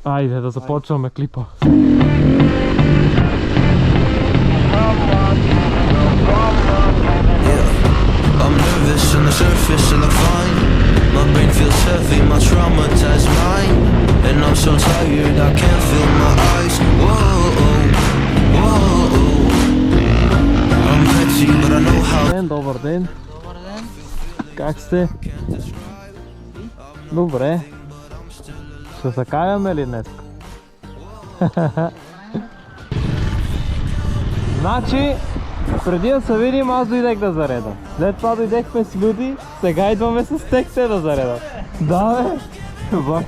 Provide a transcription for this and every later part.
Айде да започваме клипа. I'm nervous on the surface and I find my brain feels heavy, my traumatized mind, and I'm so tired I can't feel my eyes. Whoa, whoa, I'm petty but I know how. Добър ден. Как сте? Добре. Ще се каяме ли днес? Значи, преди да се видим, аз дойдех да заредам. След това дойдехме с Люди, сега идваме с текте да заредам. Да, бе!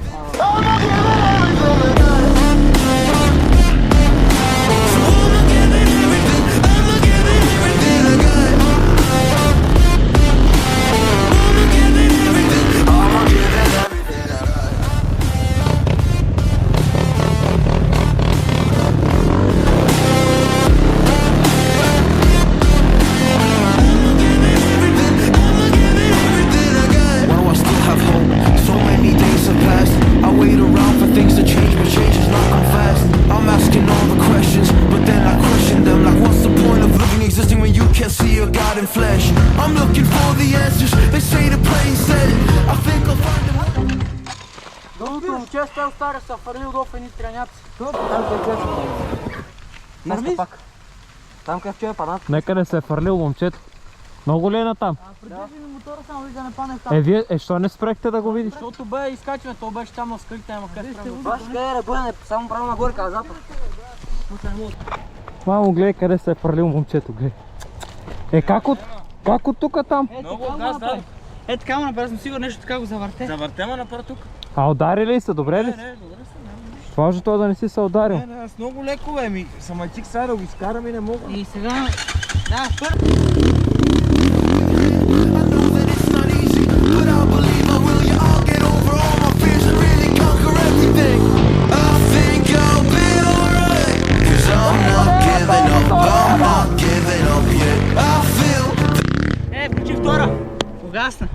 Стара са фърлил долу в едни треняци. Там къде е Днеска пак. Там къде вчера падат. Некъде се е фърлил момчето. Много ли е натам? Придържи ми мотора само да не паднеш там. Вие, що не спрехте да го видиш? Защото бе изкачваме, то беше там на скрите, ама къде спрем. Това ще къде да бъде, само право нагоре към запад. Мамо, гледай къде се е фърлил момчето, гледай. Как от тук там? Много газ дай. Е така, направо съм сигурен нещо така го завърте. Завъртема направо тук. А удари ли се? Добре ли? Не, добре се. Важно това да не си се ударил. Не, аз много леко бе ми. Самайчик сега да го изкарам и не мога. И сега... Да, първо. Включи втора. Погасна.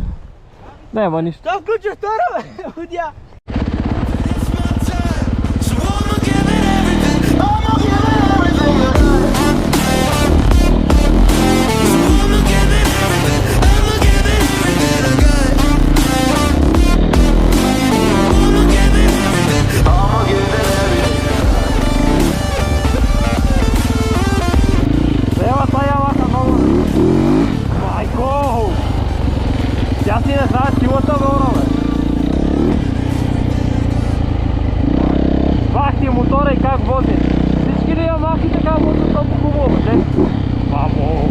Няма нищо. Той включи втора, бе. Ходя. Тя си не знае силата, бе, бе. Бах ти мотора и как вози. Всички ли ямахи така возят много хубаво, бе? Мамо!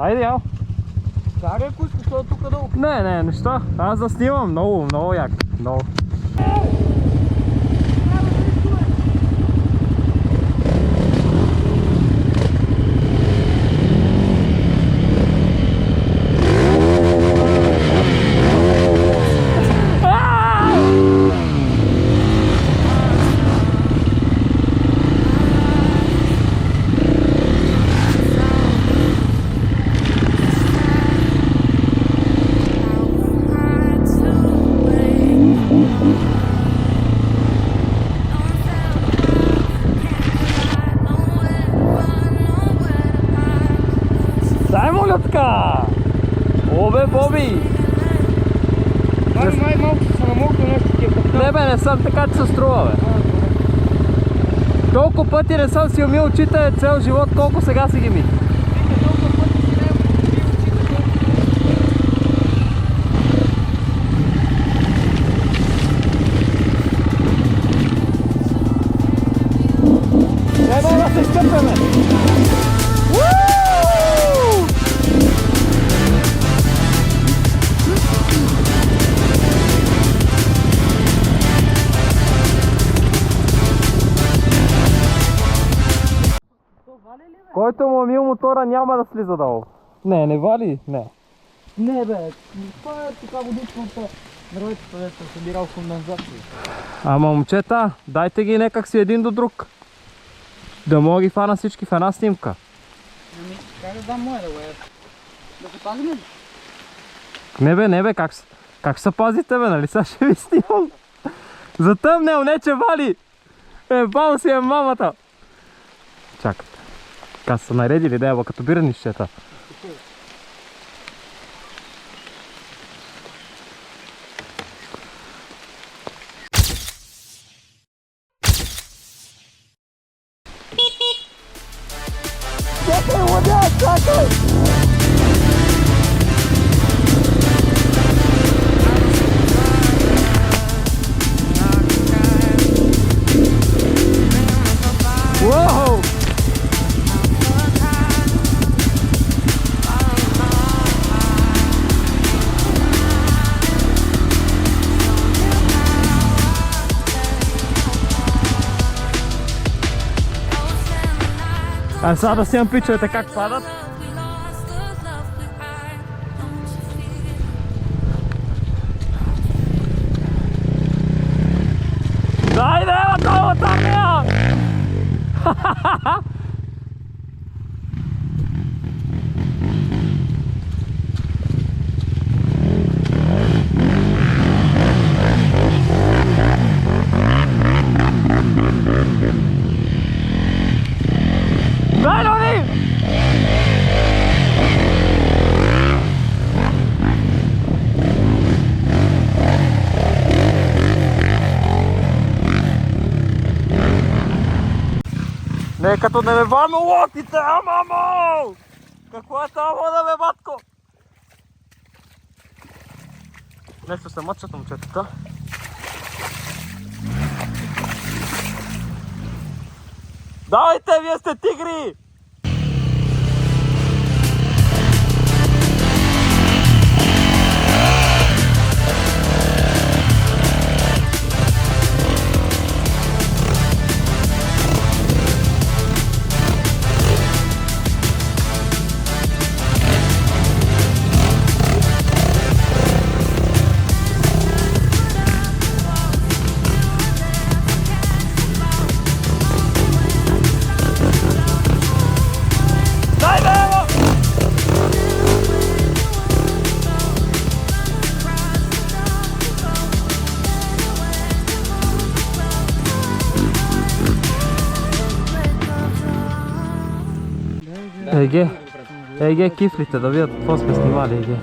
Айде, ял. Чакай, ако искаш, защото тук долу. Не, неща. Аз да снимам много як. Много. Обе, Боби! Май малко се намокна нещо такива. Не бе, не съм, така че се струва, бе. Толкова пъти не съм си умил очите цял живот, колко сега си ги ми. Трябва да се изкъпваме! Който му мил мотора няма да слиза долу. Не вали? Не. Не бе, това е така водичката. Нравится, да съм събирал кондензация. Ама момчета, дайте ги некак си един до друг. Да мога ги фана всички в една снимка. Ами, как да дам моя да го е? Да се пазим ли? Не бе, как се пазите бе, нали сега ще ви снимам? За тъмнел, не че вали! Бал си е мамата! Чакайте. Така са наредили, да ева, като бирнищета. Чакай, лъдя, чакай! Whoa! А сега да снимам пичовете как падат. Дай да ева това търня! Дай Рони! Не, като не ме ваме локите, мамо! Какво е това вода, бе, батко? Нещо се мъчат момчетата. Давайте, вие сте тигри! Еге кифлите да видят какво сме снимали, еге.